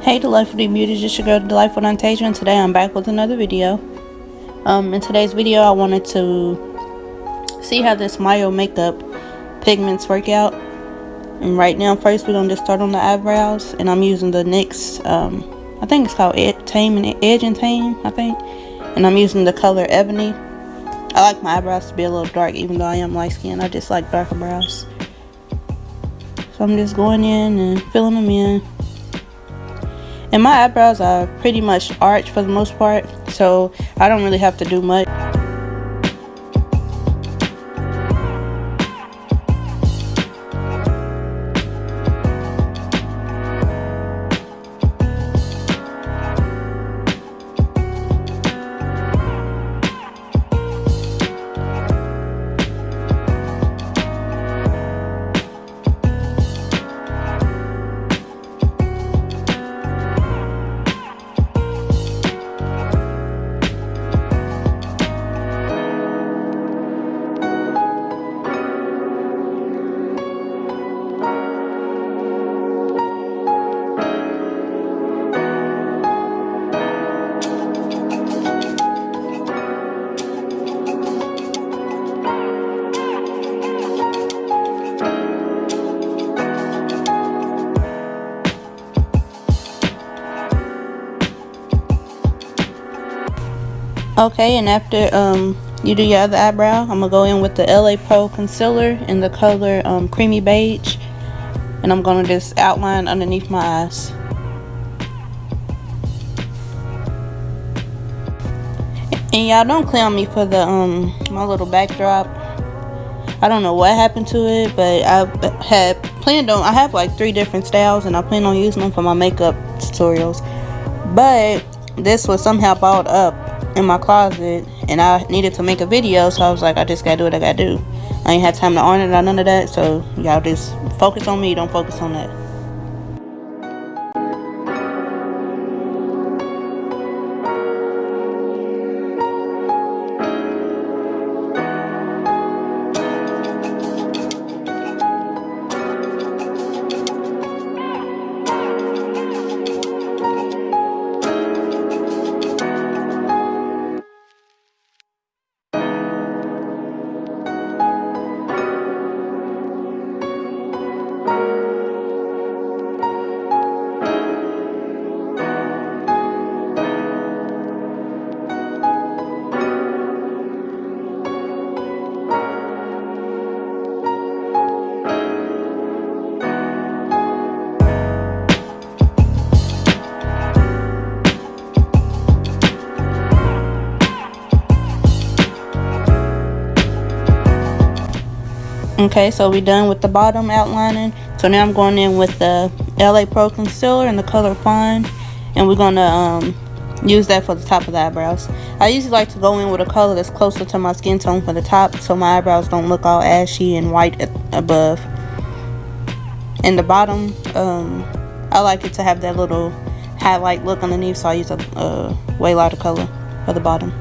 Hey Delightful Beauties, it's your girl Delightful Dantasia, and today I'm back with another video. In today's video I wanted to see how this Mayo makeup pigments work out. And right now first we're going to just start on the eyebrows, and I'm using the NYX, I think it's called Edge and Tame, I think. And I'm using the color Ebony. I like my eyebrows to be a little dark even though I am light skinned. I just like darker brows. So I'm just going in and filling them in. And my eyebrows are pretty much arched for the most part, so I don't really have to do much. Okay, and after you do your other eyebrow, I'm gonna go in with the LA Pro concealer in the color Creamy Beige, and I'm gonna just outline underneath my eyes. And y'all don't clown me for the my little backdrop. I don't know what happened to it, but I have like 3 different styles, and I plan on using them for my makeup tutorials. But this was somehow balled up in my closet, and I needed to make a video, so I was like, I just gotta do what I gotta do. I ain't had time to iron it or none of that, so y'all just focus on me, don't focus on that. Okay, so we're done with the bottom outlining. So now I'm going in with the LA Pro concealer in the color Fine, and we're gonna use that for the top of the eyebrows. I usually like to go in with a color that's closer to my skin tone for the top, so my eyebrows don't look all ashy and white above. And the bottom, I like it to have that little highlight look underneath, so I use a way lighter color for the bottom.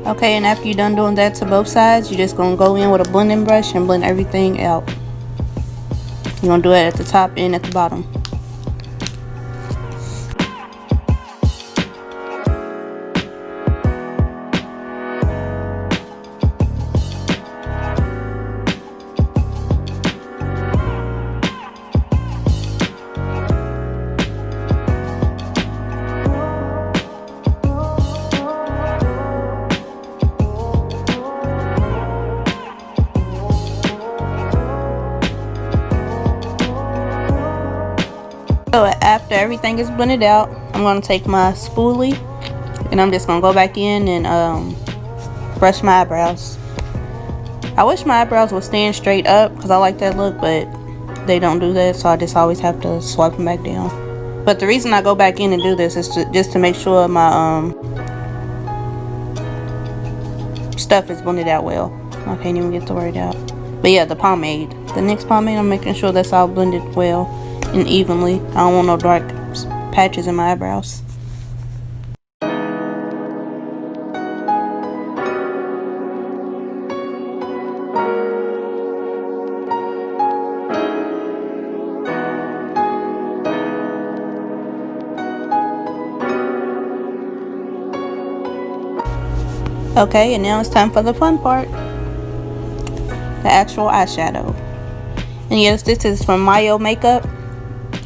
Okay, and after you're done doing that to both sides, you're just going to go in with a blending brush and blend everything out. You're going to do it at the top and at the bottom. So after everything is blended out, I'm going to take my spoolie and I'm just going to go back in and brush my eyebrows. I wish my eyebrows would stand straight up because I like that look, but they don't do that, so I just always have to swipe them back down. But the reason I go back in and do this is just to make sure my stuff is blended out well. I can't even get the word out. But yeah, the pomade. The NYX pomade, I'm making sure that's all blended well and evenly. I don't want no dark patches in my eyebrows. Okay, and now it's time for the fun part. The actual eyeshadow. And yes, this is from Mayo Makeup.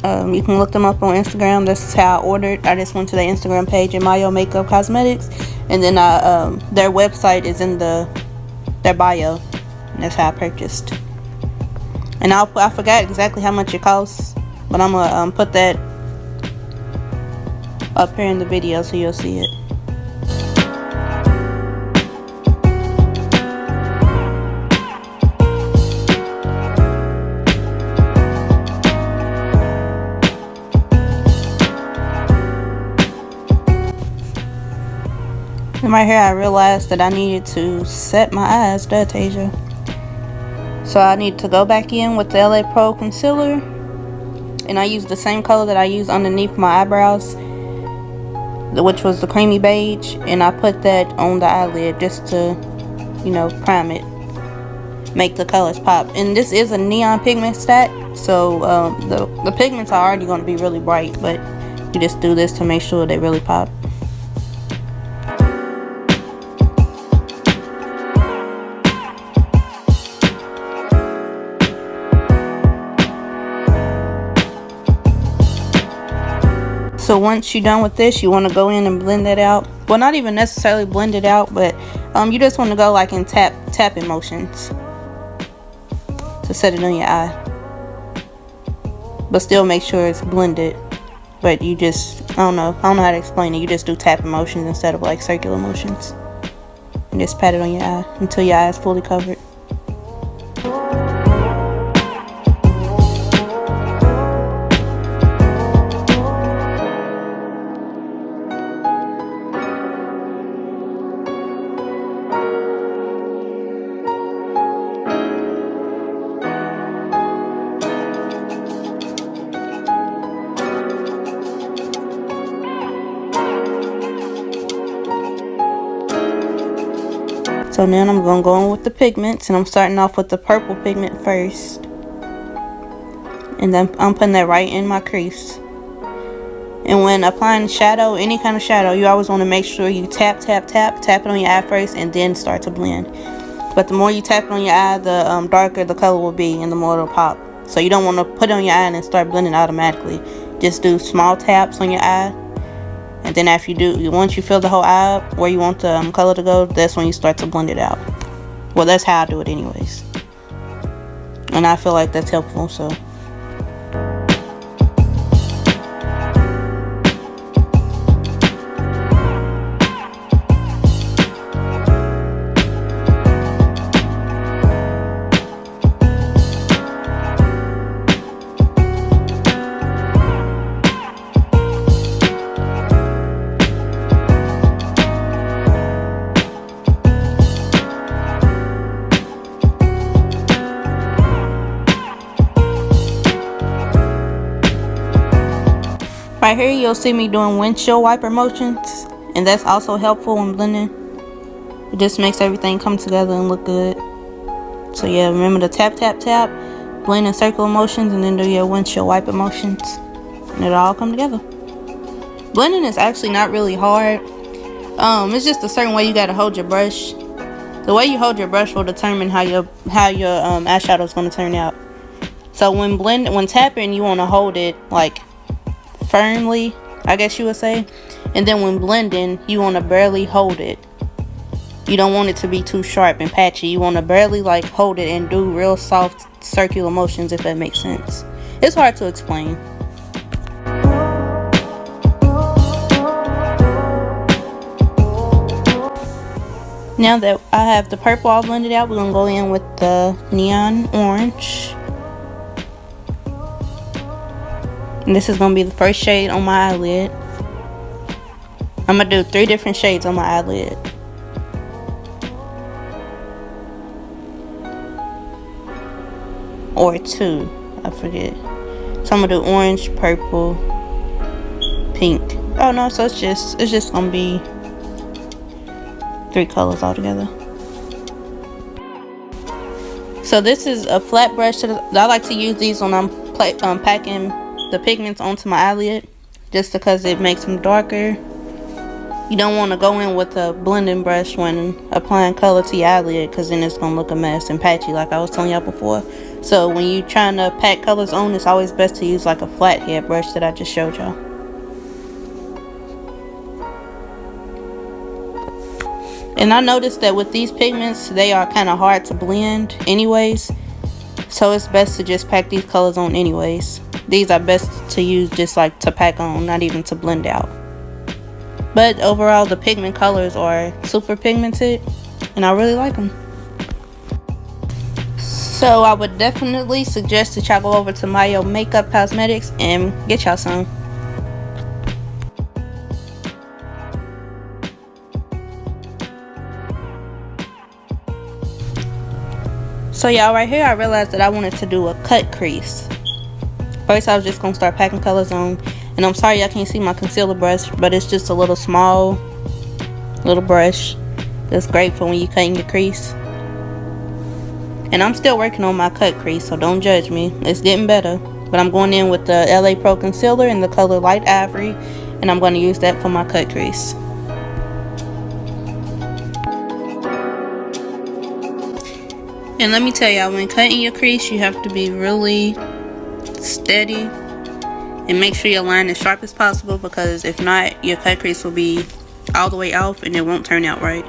You can look them up on Instagram. This is how I ordered. I just went to their Instagram page at Mayo Makeup Cosmetics, and then their website is in their bio. And that's how I purchased. And I forgot exactly how much it costs, but I'm gonna put that up here in the video so you'll see it. And right here I realized that I needed to set my eyes, Tasia. So I need to go back in with the LA Pro concealer, and I used the same color that I used underneath my eyebrows, which was the creamy beige, and I put that on the eyelid just to, you know, prime it, make the colors pop. And this is a neon pigment stack, so the pigments are already going to be really bright, but you just do this to make sure they really pop. So once you're done with this, you want to go in and blend that out. Well, not even necessarily blend it out, but you just want to go like in tapping motions to set it on your eye. But still make sure it's blended. But you just, I don't know how to explain it. You just do tapping motions instead of like circular motions. And just pat it on your eye until your eye is fully covered. So now I'm going to go in with the pigments, and I'm starting off with the purple pigment first. And then I'm putting that right in my crease. And when applying shadow, any kind of shadow, you always want to make sure you tap it on your eye first and then start to blend. But the more you tap it on your eye, the darker the color will be and the more it'll pop. So you don't want to put it on your eye and then start blending automatically. Just do small taps on your eye. And then after once you fill the whole eye up where you want the color to go, that's when you start to blend it out. Well, that's how I do it anyways. And I feel like that's helpful, so. Right here you'll see me doing windshield wiper motions, and that's also helpful when blending. It just makes everything come together and look good. So yeah, remember to tap, blend in circular motions, and then do your windshield wiper motions, and it'll all come together. Blending is actually not really hard. It's just a certain way you gotta hold your brush. The way you hold your brush will determine how your eyeshadow is gonna turn out. So when tapping, you want to hold it like firmly, I guess you would say, and then when blending, you want to barely hold it. You don't want it to be too sharp and patchy. You want to barely like hold it and do real soft circular motions, if that makes sense. It's hard to explain. Now that I have the purple all blended out, we're gonna go in with the neon orange. And this is going to be the first shade on my eyelid. I'm going to do 3 different shades on my eyelid. or two, I forget. So I'm gonna do orange, purple, pink. Oh no, so it's just gonna be 3 colors altogether. So this is a flat brush that I like to use these when I'm packing the pigments onto my eyelid, just because it makes them darker. You don't want to go in with a blending brush when applying color to your eyelid, because then it's going to look a mess and patchy like I was telling y'all before. So when you're trying to pack colors on, it's always best to use like a flat head brush that I just showed y'all. And I noticed that with these pigments, they are kind of hard to blend anyways. So it's best to just pack these colors on anyways. These are best to use just like to pack on, not even to blend out. But overall, the pigment colors are super pigmented, and I really like them. So I would definitely suggest that y'all go over to Mayo Makeup Cosmetics and get y'all some. So y'all, right here I realized that I wanted to do a cut crease. First I was just going to start packing colors on. And I'm sorry y'all can't see my concealer brush, but it's just a little small little brush that's great for when you're cutting your crease. And I'm still working on my cut crease, so don't judge me. It's getting better. But I'm going in with the LA Pro Concealer in the color Light Ivory, and I'm going to use that for my cut crease. And let me tell y'all, when cutting your crease, you have to be really steady and make sure your line is sharp as possible, because if not, your cut crease will be all the way off and it won't turn out right.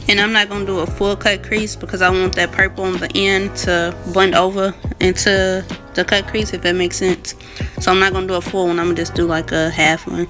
And I'm not going to do a full cut crease because I want that purple on the end to blend over into the cut crease, if that makes sense. So I'm not going to do a full one. I'm going to just do like a half one.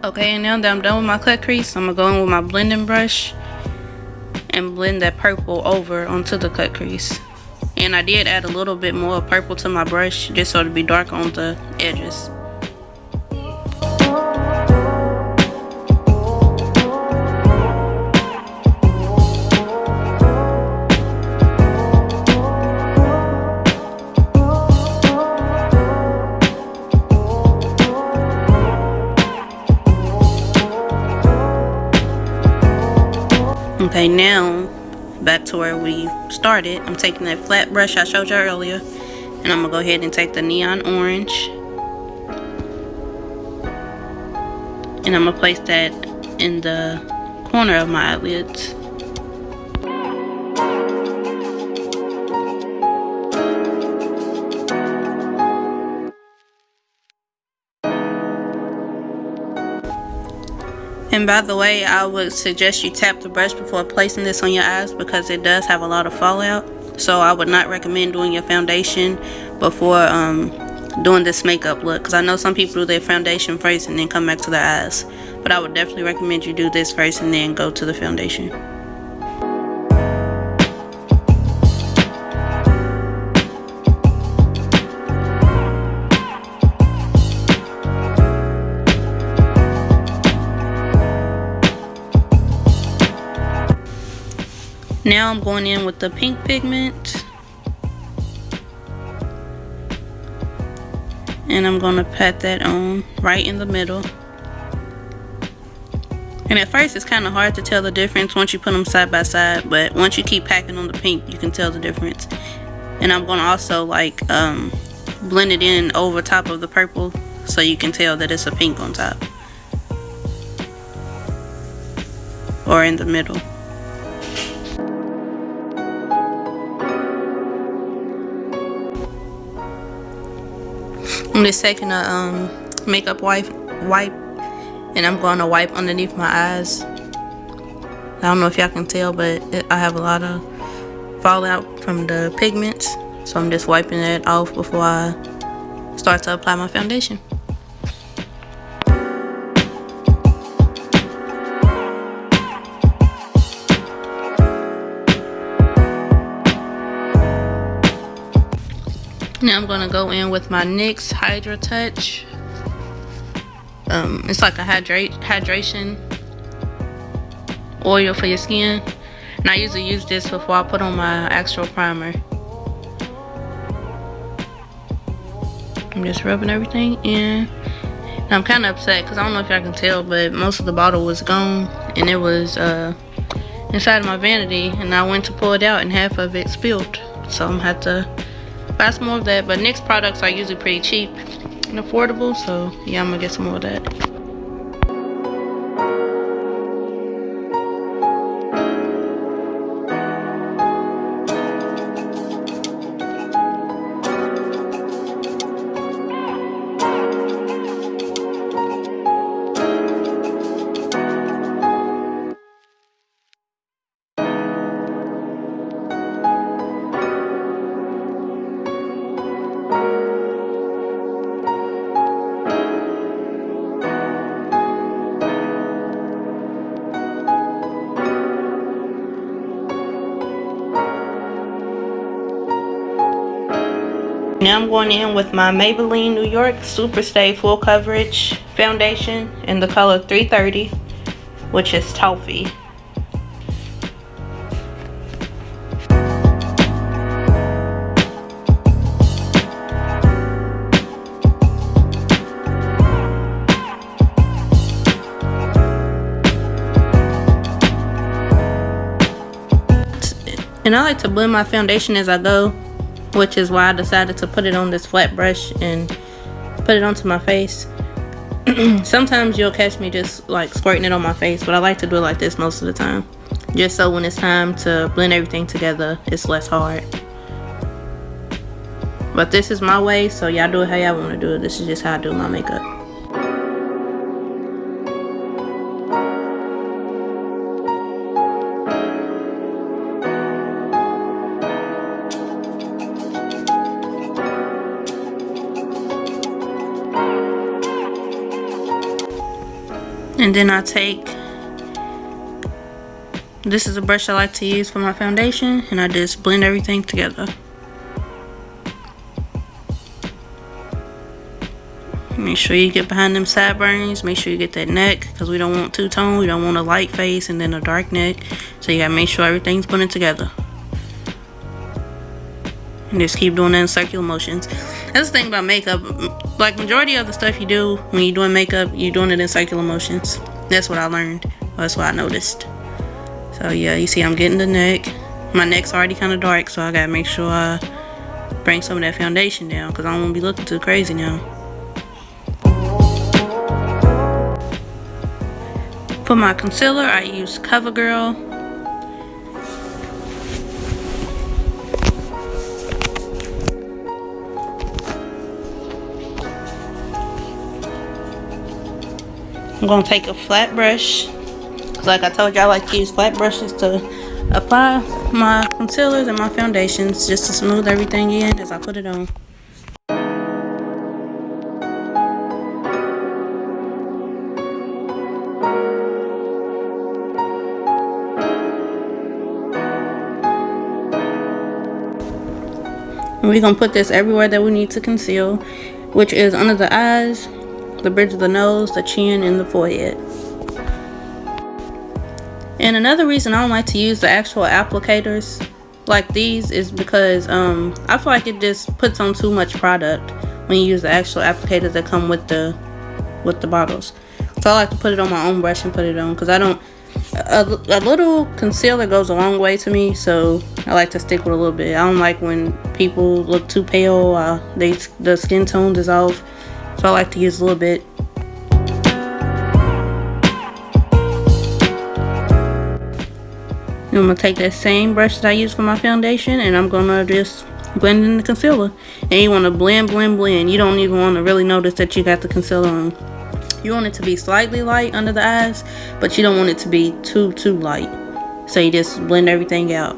Okay, and now that I'm done with my cut crease, I'm going to go in with my blending brush and blend that purple over onto the cut crease. And I did add a little bit more purple to my brush just so it'll be dark on the edges. Okay, now back to where we started. I'm taking that flat brush I showed you earlier, and I'm gonna go ahead and take the neon orange, and I'm gonna place that in the corner of my eyelids. And by the way, I would suggest you tap the brush before placing this on your eyes because it does have a lot of fallout. So I would not recommend doing your foundation before doing this makeup look, because I know some people do their foundation first and then come back to their eyes. But I would definitely recommend you do this first and then go to the foundation. Now I'm going in with the pink pigment, and I'm going to pat that on right in the middle. And at first it's kind of hard to tell the difference once you put them side by side, but once you keep packing on the pink, you can tell the difference. And I'm going to also like blend it in over top of the purple so you can tell that it's a pink on top or in the middle. I'm just taking a makeup wipe, and I'm going to wipe underneath my eyes. I don't know if y'all can tell, but I have a lot of fallout from the pigments, so I'm just wiping it off before I start to apply my foundation. Now I'm gonna go in with my NYX Hydra Touch. It's like a hydration oil for your skin, and I usually use this before I put on my actual primer. I'm just rubbing everything in. And I'm kind of upset because I don't know if y'all can tell, but most of the bottle was gone, and it was inside of my vanity, and I went to pull it out and half of it spilled. So I'm gonna have to buy some more of that. But NYX products are usually pretty cheap and affordable, so yeah, I'm gonna get some more of that. Now I'm going in with my Maybelline New York Super Stay Full Coverage Foundation in the color 330, which is toffee. And I like to blend my foundation as I go, which is why I decided to put it on this flat brush and put it onto my face. Sometimes you'll catch me just like squirting it on my face, but I like to do it like this most of the time, just so when it's time to blend everything together, it's less hard. But this is my way, so y'all do it how y'all want to do it. This is just how I do my makeup. And then I take, this is a brush I like to use for my foundation, and I just blend everything together. Make sure you get behind them sideburns, make sure you get that neck, because we don't want two-tone, we don't want a light face and then a dark neck. So you gotta make sure everything's blended together. And just keep doing that in circular motions. That's the thing about makeup, like majority of the stuff you do when you're doing makeup, you're doing it in circular motions. That's what I learned. That's what I noticed. So yeah, you see I'm getting the neck. My neck's already kind of dark, so I gotta make sure I bring some of that foundation down because I don't want to be looking too crazy now. For my concealer, I use CoverGirl. I'm gonna take a flat brush. Like I told you, I like to use flat brushes to apply my concealers and my foundations just to smooth everything in as I put it on. And we're going to put this everywhere that we need to conceal, which is under the eyes, the bridge of the nose, the chin, and the forehead. And another reason I don't like to use the actual applicators like these is because I feel like it just puts on too much product when you use the actual applicators that come with the bottles. So I like to put it on my own brush and put it on because I don't. A little concealer goes a long way to me, so I like to stick with a little bit. I don't like when people look too pale, the skin tone is off, so I like to use a little bit. And I'm going to take that same brush that I use for my foundation, and I'm going to just blend in the concealer. And you want to blend, blend, blend. You don't even want to really notice that you got the concealer on. You want it to be slightly light under the eyes, but you don't want it to be too light. So you just blend everything out.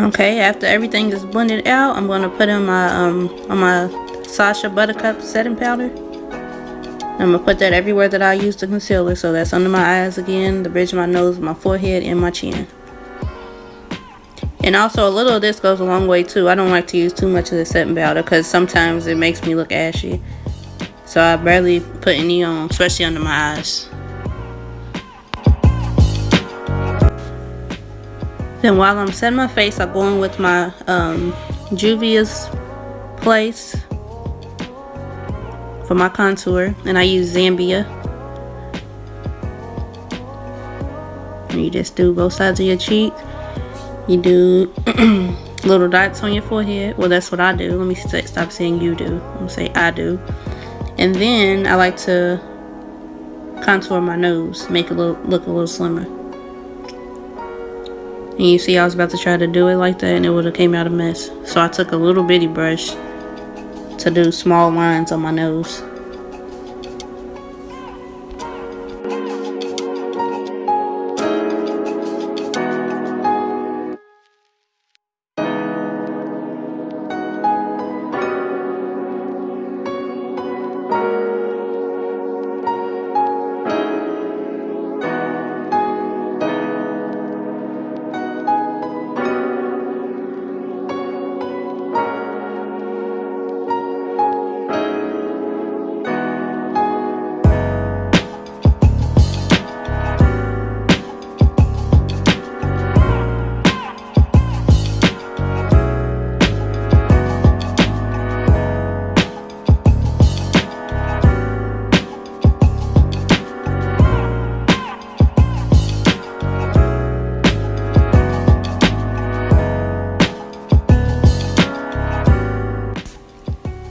Okay, after everything is blended out, I'm going to put in my on my Sasha Buttercup setting powder. I'm going to put that everywhere that I use the concealer. So that's under my eyes again, the bridge of my nose, my forehead, and my chin. And also a little of this goes a long way too. I don't like to use too much of the setting powder because sometimes it makes me look ashy. So I barely put any on, especially under my eyes. Then while I'm setting my face, I go in with my Juvia's Place for my contour, and I use Zambia. And you just do both sides of your cheek. You do little dots on your forehead. Well, that's what I do. Let me stop saying you do. I'm gonna say I do. And then I like to contour my nose, make it look a little slimmer. And you see I was about to try to do it like that and it would have came out a mess. So I took a little bitty brush to do small lines on my nose.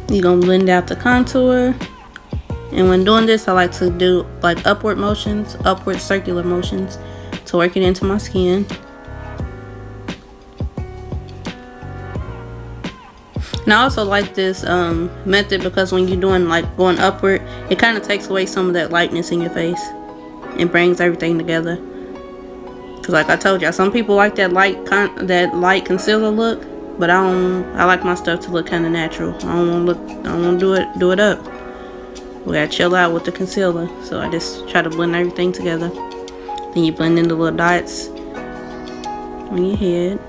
You're gonna blend out the contour, and when doing this I like to do like upward circular motions to work it into my skin. And I also like this method because when you're doing like going upward, it kind of takes away some of that lightness in your face and brings everything together. Because like I told you, some people like that light concealer look, but I like my stuff to look kind of natural. I don't want to do it up. We gotta chill out with the concealer. So I just try to blend everything together. Then you blend in the little dots on your head.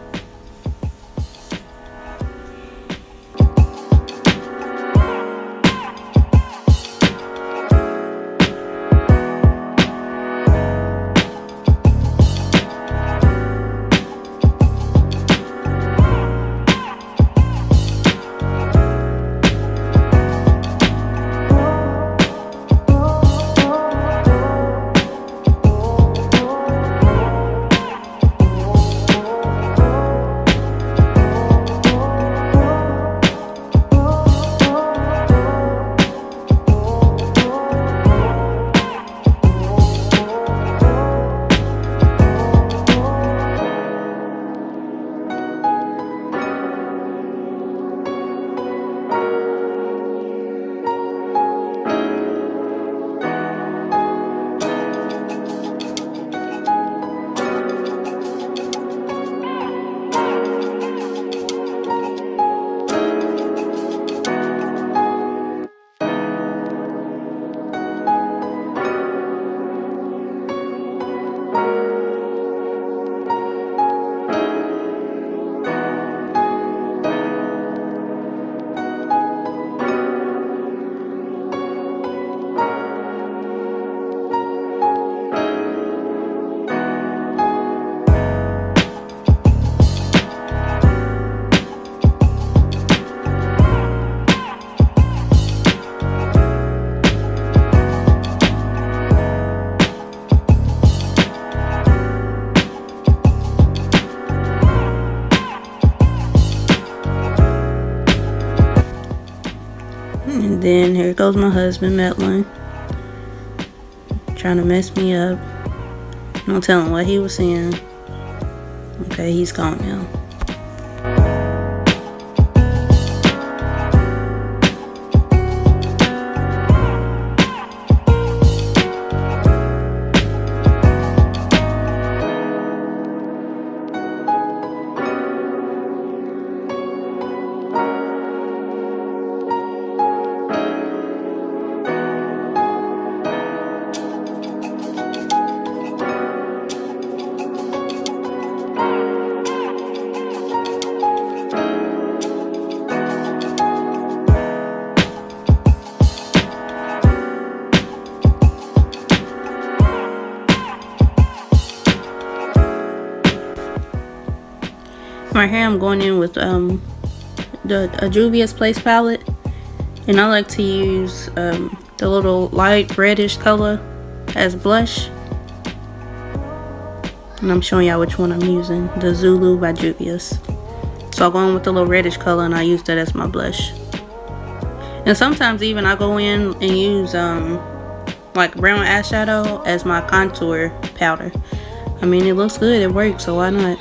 then here goes my husband, Madeline, trying to mess me up. No telling what he was saying. Okay, he's gone now. Right here I'm going in with the Juvia's Place palette, and I like to use the little light reddish color as blush, and I'm showing y'all which one I'm using, the Zulu by Juvia's. So I'll go in with the little reddish color and I use that as my blush. And sometimes even I go in and use like brown eyeshadow as my contour powder. I mean, it looks good, it works, so why not?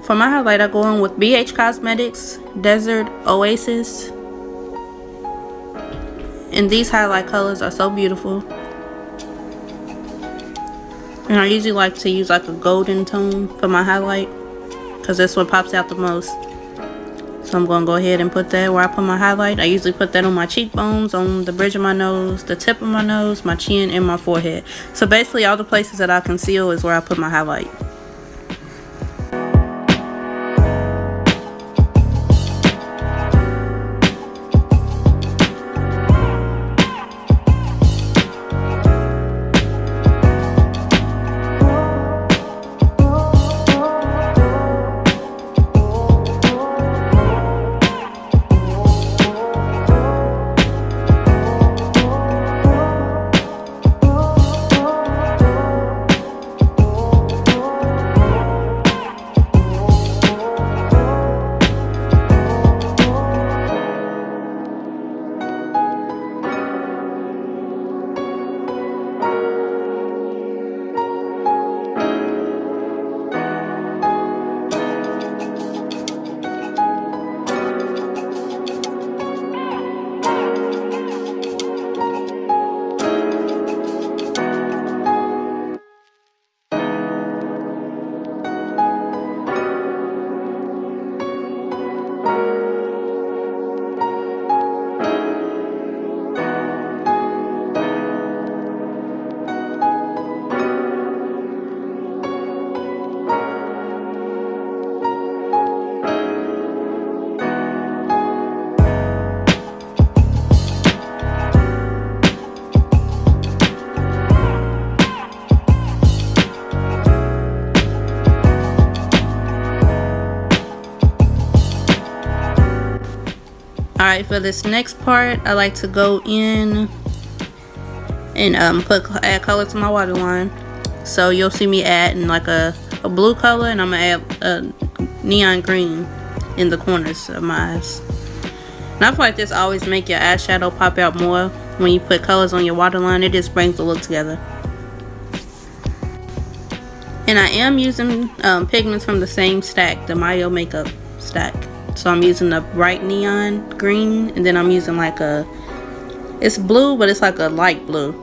For my highlight, I go in with BH Cosmetics Desert Oasis, and these highlight colors are so beautiful. And I usually like to use like a golden tone for my highlight because that's what pops out the most. So I'm gonna go ahead and put that where I put my highlight. I usually put that on my cheekbones, on the bridge of my nose, the tip of my nose, my chin, and my forehead. So basically all the places that I conceal is where I put my highlight. Alright, for this next part, I like to go in and add color to my waterline. So you'll see me adding like a blue color, and I'm gonna add a neon green in the corners of my eyes. And I feel like this always make your eyeshadow pop out more when you put colors on your waterline. It just brings the look together. And I am using pigments from the same stack, the Mayo makeup stack. So I'm using the bright neon green, and then I'm using like it's blue, but it's like a light blue.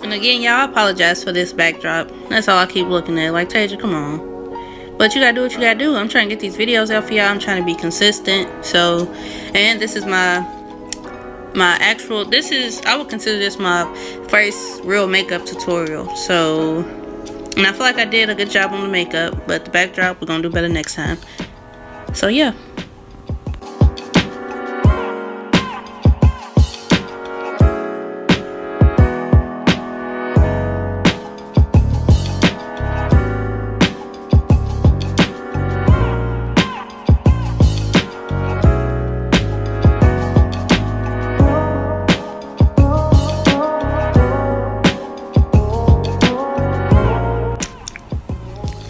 Again, y'all, I apologize for this backdrop. That's all I keep looking at. Like, Tasia, come on. But you gotta do what you gotta do. I'm trying to get these videos out for y'all. I'm trying to be consistent. So, and this is my actual, I would consider this my first real makeup tutorial. So, and I feel like I did a good job on the makeup, but the backdrop, we're gonna do better next time. So, yeah.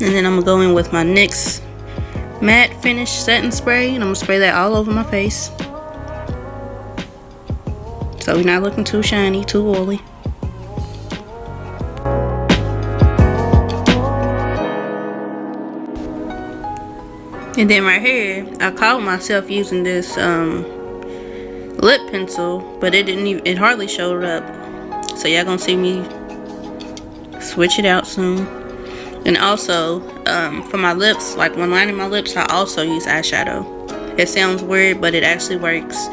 And then I'm gonna go in with my NYX matte finish setting spray, and I'm gonna spray that all over my face, so we're not looking too shiny, too oily. And then right here, I caught myself using this lip pencil, but it hardly showed up. So y'all gonna see me switch it out soon. And also, for my lips, like when lining my lips, I also use eyeshadow. It sounds weird, but it actually works.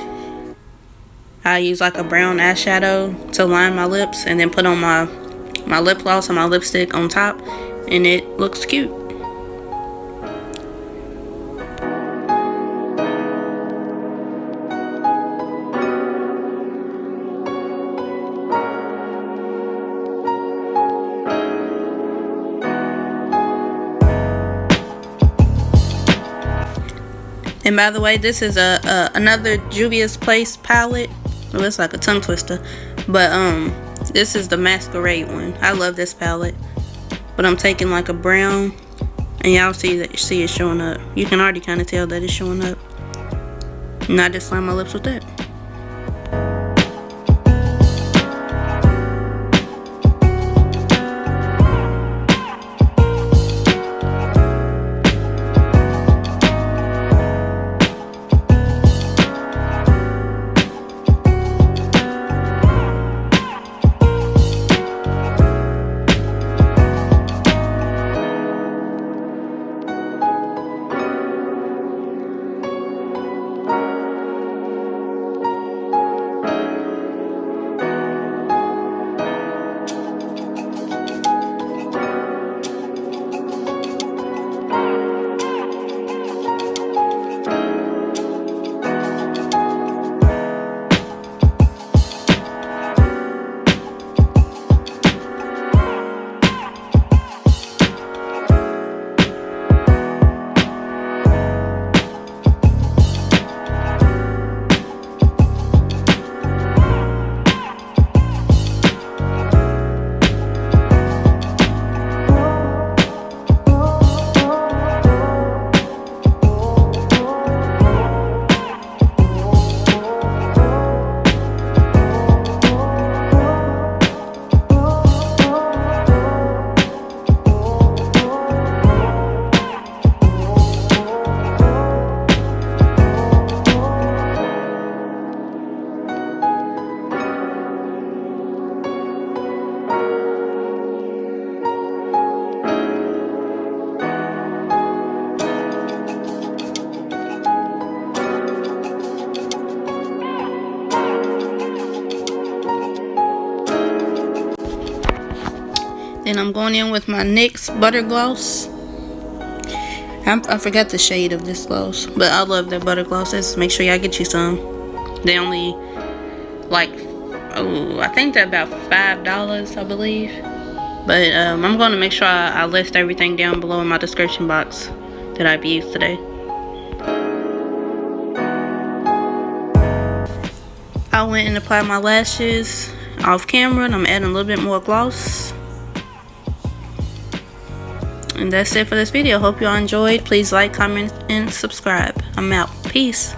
I use like a brown eyeshadow to line my lips, and then put on my lip gloss and my lipstick on top, and it looks cute. And by the way, this is another Juvia's Place palette. Well, it's like a tongue twister, but this is the Masquerade one. I love this palette, but I'm taking like a brown, and y'all see it showing up. You can already kind of tell that it's showing up. And I just line my lips with that. Then I'm going in with my NYX Butter Gloss. I forgot the shade of this gloss, but I love their butter glosses. Make sure y'all get you some. They only like, I think they're about $5, I believe. But I'm going to make sure I list everything down below in my description box that I've used today. I went and applied my lashes off camera, and I'm adding a little bit more gloss. And that's it for this video. Hope y'all enjoyed. Please like, comment, and subscribe. I'm out. Peace.